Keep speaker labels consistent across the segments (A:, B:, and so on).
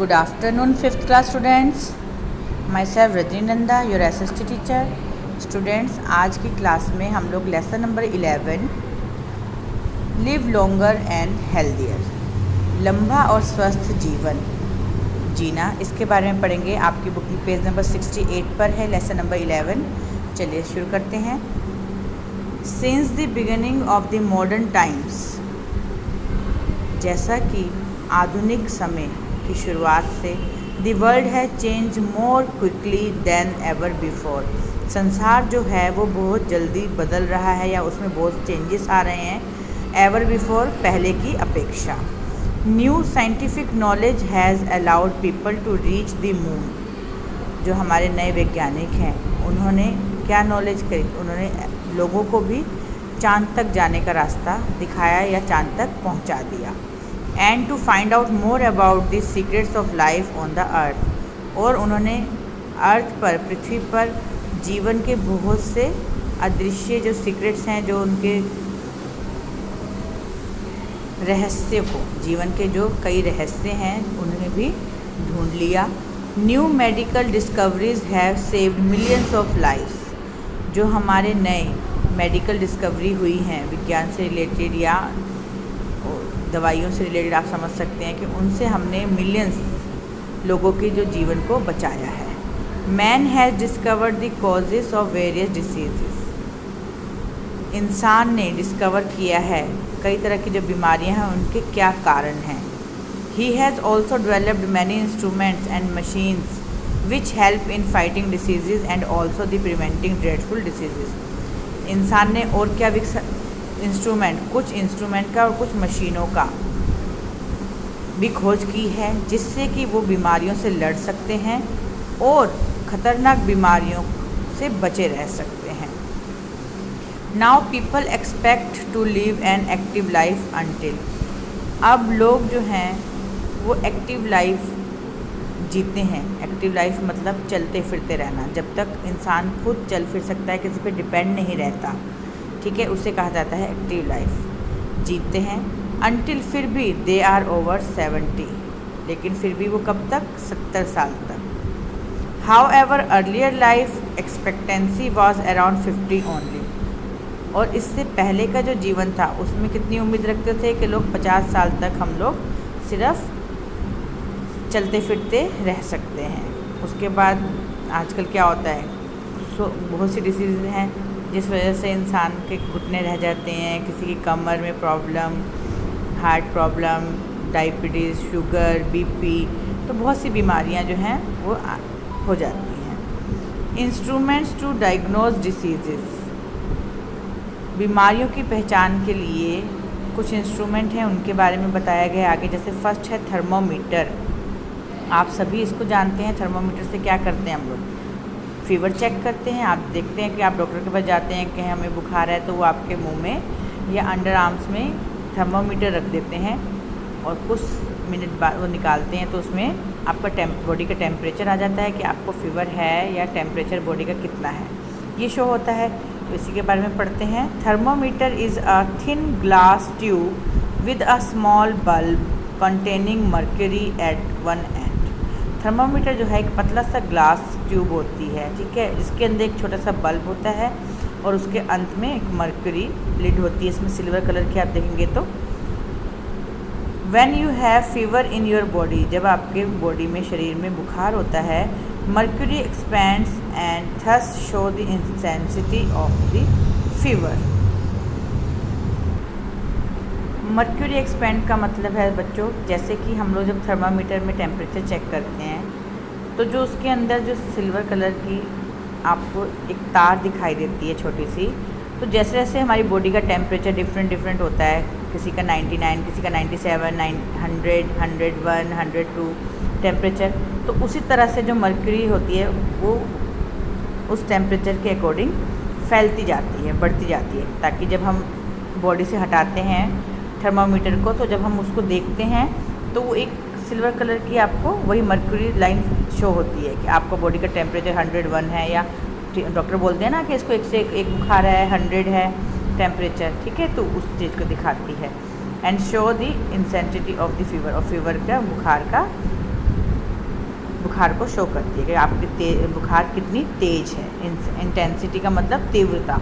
A: Good afternoon, 5th class students. Myself Rajni Nanda, your SST teacher. Students, आज की class में हम लोग lesson number 11 live longer and healthier, लंबा और स्वस्थ जीवन जीना, इसके बारे में पढ़ेंगे। आपकी बुक में पेज नंबर 68 पर है लेसन नंबर 11। चलिए शुरू करते हैं। Since the beginning of the modern times, जैसा कि आधुनिक समय की शुरुआत से, the world has change more quickly than ever before, संसार जो है वो बहुत जल्दी बदल रहा है या उसमें बहुत चेंजेस आ रहे हैं एवर बिफोर, पहले की अपेक्षा। New scientific knowledge has allowed people to reach the moon, जो हमारे नए वैज्ञानिक हैं उन्होंने क्या नॉलेज करी, उन्होंने लोगों को भी चांद तक जाने का रास्ता दिखाया या चांद तक पहुंचा दिया। And to find out more about the secrets of life on the earth, और उन्होंने अर्थ पर, पृथ्वी पर जीवन के बहुत से अदृश्य जो सीक्रेट्स हैं, जो उनके रहस्य को, जीवन के जो कई रहस्य हैं उन्हें भी ढूंढ लिया। New medical discoveries have saved millions of lifes, जो हमारे नए मेडिकल डिस्कवरी हुई हैं विज्ञान से रिलेटेड या दवाइयों से रिलेटेड, आप समझ सकते हैं कि उनसे हमने मिलियंस लोगों के जो जीवन को बचाया है। Man has discovered the causes of various diseases, इंसान ने डिस्कवर किया है कई तरह की जो बीमारियां हैं उनके क्या कारण हैं। He has also developed many instruments and machines which help in fighting diseases and also the preventing dreadful diseases. इंसान ने और क्या इंस्ट्रूमेंट, कुछ इंस्ट्रूमेंट का और कुछ मशीनों का भी खोज की है जिससे कि वो बीमारियों से लड़ सकते हैं और ख़तरनाक बीमारियों से बचे रह सकते हैं। Now people expect to live an active life until, अब लोग जो हैं वो एक्टिव लाइफ जीते हैं। एक्टिव लाइफ मतलब चलते फिरते रहना, जब तक इंसान खुद चल फिर सकता है, किसी पे डिपेंड नहीं रहता, ठीक है, उसे कहा जाता है एक्टिव लाइफ जीते हैं। अनटिल, फिर भी दे आर ओवर 70, लेकिन फिर भी वो कब तक, 70 साल तक। How ever earlier life expectancy was around 50 only, और इससे पहले का जो जीवन था उसमें कितनी उम्मीद रखते थे कि लोग 50 साल तक हम लोग सिर्फ चलते फिरते रह सकते हैं। उसके बाद आजकल क्या होता है, बहुत सी डिसीज़ हैं जिस वजह से इंसान के घुटने रह जाते हैं, किसी की कमर में problem, heart problem, diabetes, sugar, BP, तो बहुत सी बीमारियां जो हैं वो हो जाती हैं। इंस्ट्रूमेंट्स टू डायग्नोज डिसीजेस, बीमारियों की पहचान के लिए कुछ इंस्ट्रूमेंट हैं, उनके बारे में बताया गया आगे। जैसे फर्स्ट है थर्मोमीटर, आप सभी इसको जानते हैं। थर्मोमीटर से क्या करते हैं हम लोग, फीवर चेक करते हैं। आप देखते हैं कि आप डॉक्टर के पास जाते हैं कि हमें बुखार है, तो वो आपके मुंह में या अंडर आर्म्स में थर्मोमीटर रख देते हैं और कुछ मिनट बाद वो निकालते हैं, तो उसमें आपका बॉडी का टेम्परेचर आ जाता है कि आपको फीवर है या टेम्परेचर बॉडी का कितना है, ये शो होता है। तो इसी के बारे में पढ़ते हैं। Thermometer is a thin glass tube with a small bulb containing mercury at one end. Thermometer जो है एक पतला सा ग्लास ट्यूब होती है, ठीक है, जिसके अंदर एक छोटा सा बल्ब होता है और उसके अंत में एक मर्क्यूरी लिड होती है, इसमें सिल्वर कलर की आप देखेंगे तो। When you have fever in your body, जब आपके बॉडी में, शरीर में बुखार होता है, mercury expands and thus show the intensity of the fever. Mercury expand का मतलब है बच्चों, जैसे कि हम लोग जब थर्मामीटर में टेम्परेचर चेक करते हैं तो जो उसके अंदर जो सिल्वर कलर की आपको एक तार दिखाई देती है छोटी सी, तो जैसे जैसे हमारी बॉडी का टेम्परेचर डिफरेंट होता है, किसी का 99, किसी का 97, 100, 101, 102 टेम्परेचर, तो उसी तरह से जो मर्क्यूरी होती है वो उस टेम्परेचर के अकॉर्डिंग फैलती जाती है, बढ़ती जाती है, ताकि जब हम बॉडी से हटाते हैं थर्मामीटर को, तो जब हम उसको देखते हैं तो वो एक सिल्वर कलर की आपको वही मर्क्यूरी लाइन शो होती है कि आपका बॉडी का टेम्परेचर 101 है, या डॉक्टर बोलते हैं ना कि इसको एक से एक बुखार है, 100 है टेम्परेचर, ठीक है, तो उस चीज़ को दिखाती है। And show the intensity of the fever, और फीवर का, बुखार का बुखार को शो करती है कि आपकी बुखार कितनी तेज़ है। इंटेंसिटी का मतलब तीव्रता,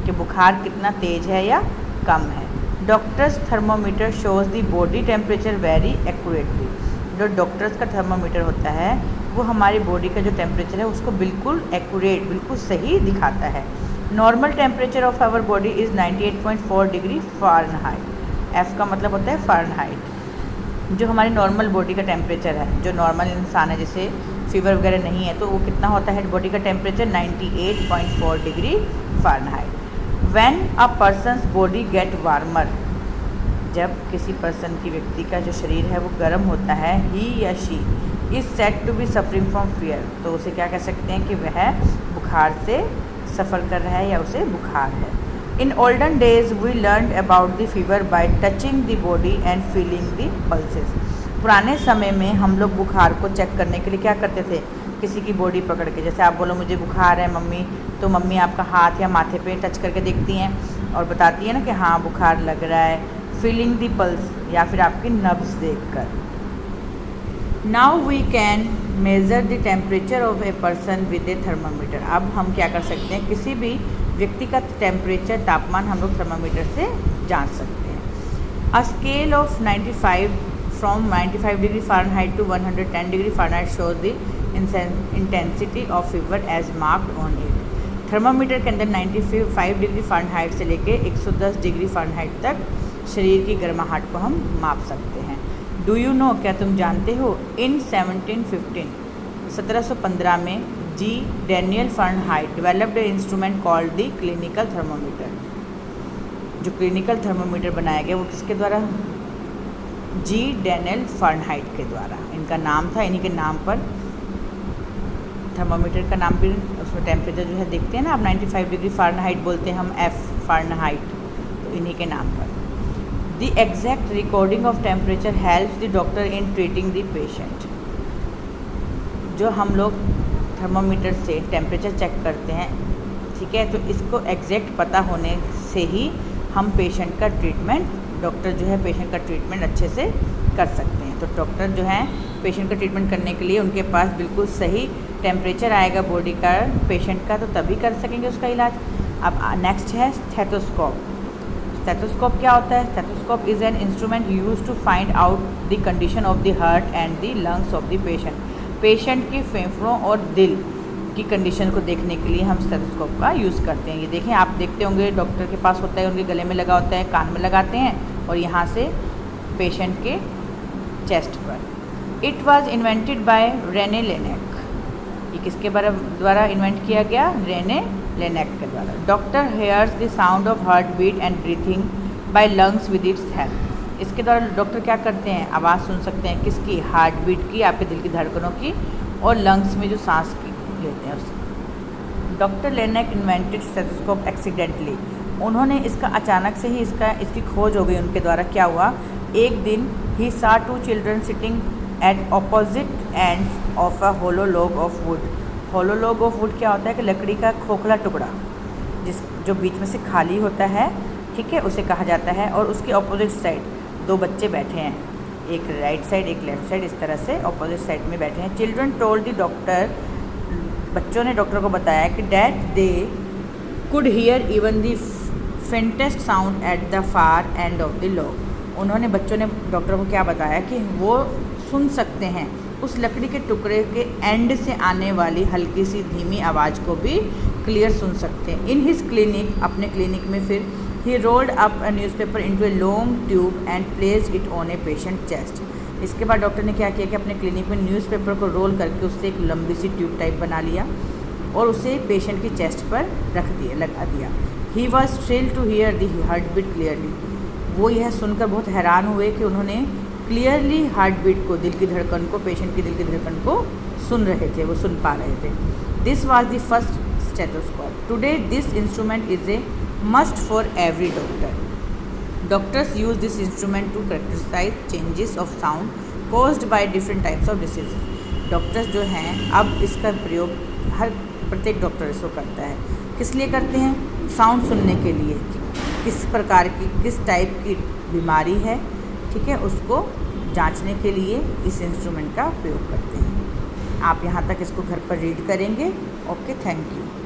A: कि बुखार कितना तेज़ है या कम है। Doctors thermometer shows the body temperature vary accurately. जो डॉक्टर्स का थर्मोमीटर होता है वो हमारी बॉडी का जो टेम्परेचर है उसको बिल्कुल एक्यूरेट, बिल्कुल सही दिखाता है। Normal temperature of our body is 98.4 degree Fahrenheit. F का मतलब होता है फ़ारेनहाइट। जो हमारी नॉर्मल बॉडी का टेम्परेचर है, जो नॉर्मल इंसान है जिसे फीवर वगैरह नहीं है, तो वो कितना होता है बॉडी का temperature 98.4 degree Fahrenheit. When a person's body get warmer, जब किसी पर्सन की व्यक्ति का जो शरीर है वो गर्म होता है, ही या she is said to be suffering from fear, तो उसे क्या कह सकते हैं कि वह बुखार से सफ़र कर रहा है या उसे बुखार है। In olden days we learn about the fever by touching the body and feeling the pulses. पुराने समय में हम लोग बुखार को चेक करने के लिए क्या करते थे, किसी की बॉडी पकड़ के, जैसे आप बोलो मुझे बुखार है मम्मी, तो मम्मी आपका हाथ या माथे पे टच करके देखती हैं और बताती है ना कि हाँ बुखार लग रहा है। फीलिंग द पल्स, या फिर आपकी नब्स देखकर। Now we can measure the temperature of a person with a thermometer. अब हम क्या कर सकते हैं, किसी भी व्यक्ति का टेम्परेचर, तापमान हम लोग थर्मामीटर से जांच सकते हैं। A scale of 95 from 95 degree Fahrenheit to 110 degree Fahrenheit shows the intensity of fever as marked on it. Thermometer के अंदर 95 डिग्री फ़ारेनहाइट से लेके 110 डिग्री फ़ारेनहाइट तक शरीर की गर्माहट को हम माप सकते हैं। डू यू नो, क्या तुम जानते हो, इन 1715 में G Daniel Fahrenheit developed a instrument called the clinical thermometer. जो क्लिनिकल थर्मोमीटर बनाया गया वो किसके द्वारा, जी डैनियल फ़ारेनहाइट के द्वारा। इनका नाम था, इन्हीं के नाम पर थर्मोमीटर का नाम भी, उसमें टेम्परेचर जो है देखते हैं ना आप, 95 डिग्री फ़ारेनहाइट बोलते हैं हम, एफ फ़ारेनहाइट, तो इन्हीं के नाम पर। The exact recording of temperature helps the doctor in treating the patient। जो हम लोग थर्मोमीटर से टेम्परेचर चेक करते हैं, ठीक है, तो इसको एग्जैक्ट पता होने से ही हम पेशेंट का ट्रीटमेंट, डॉक्टर जो है पेशेंट का ट्रीटमेंट अच्छे से कर सकते हैं। तो डॉक्टर जो है पेशेंट का ट्रीटमेंट करने के लिए उनके पास बिल्कुल सही टेम्परेचर आएगा बॉडी का पेशेंट का, तो तभी कर सकेंगे उसका इलाज। अब नेक्स्ट है स्टेथोस्कोप। स्टेथोस्कोप क्या होता है? Stethoscope is an instrument use to find out the condition of the heart and the lungs of the patient. Patient के फेफड़ों और दिल की कंडीशन को देखने के लिए हम स्टेथोस्कोप का यूज़ करते हैं। ये देखें, आप देखते होंगे डॉक्टर के पास होता है, उनके गले में लगा होता है, कान में लगाते हैं, और यहाँ से पेशेंट के चेस्ट पर। It was invented by Rene Laennec. ये किसके द्वारा इन्वेंट किया गया? रेने लेनेक के द्वारा। Doctor hears the sound of heart beat and breathing by lungs with its help. इसके द्वारा डॉक्टर क्या करते हैं? आवाज़ सुन सकते हैं, किसकी? हार्ट बीट की, आपके दिल की धड़कनों की, और लंग्स में जो सांस की लेते हैं उसकी। Doctor Laennec invented stethoscope accidentally. उन्होंने इसका अचानक से ही इसकी खोज हो गई उनके द्वारा। क्या हुआ? एक दिन he saw two children sitting at opposite ends of a hollow log of wood. Hollow log of wood क्या होता है? कि लकड़ी का खोखला टुकड़ा जो बीच में से खाली होता है, ठीक है, उसे कहा जाता है। और उसके ऑपोजिट साइड दो बच्चे बैठे हैं, एक राइट साइड एक लेफ़्ट साइड, इस तरह से ऑपोजिट साइड में बैठे हैं। चिल्ड्रन टोल्ड द डॉक्टर, बच्चों ने डॉक्टर को बताया कि that they could hear even the faintest sound at the far end of the log. उन्होंने, बच्चों ने डॉक्टर को क्या बताया कि वो सुन सकते हैं उस लकड़ी के टुकड़े के एंड से आने वाली हल्की सी धीमी आवाज़ को भी क्लियर सुन सकते हैं। इन हिज क्लिनिक, अपने क्लिनिक में फिर he rolled up a newspaper into a long tube and placed it on a patient chest. इसके बाद डॉक्टर ने क्या किया कि अपने क्लिनिक में न्यूज़पेपर को रोल करके उससे एक लंबी सी ट्यूब टाइप बना लिया और उसे पेशेंट की चेस्ट पर लगा दिया। He was thrilled to hear the heart beat clearly. वो यह सुनकर बहुत हैरान हुए कि उन्होंने क्लियरली हार्ट बीट को, दिल की धड़कन को, पेशेंट की दिल की धड़कन को सुन रहे थे, वो सुन पा रहे थे। This was the first stethoscope. Today this instrument is a must for every doctor. Doctors use this instrument to characterise changes of sound caused by different types of disease. Doctors जो हैं अब इसका प्रयोग प्रत्येक डॉक्टर इसको करता है। किस लिए करते हैं? साउंड सुनने के लिए, किस प्रकार की, किस टाइप की बीमारी है, ठीक है, उसको जांचने के लिए इस इंस्ट्रूमेंट का प्रयोग करते हैं। आप यहाँ तक इसको घर पर रीड करेंगे। Okay, thank you.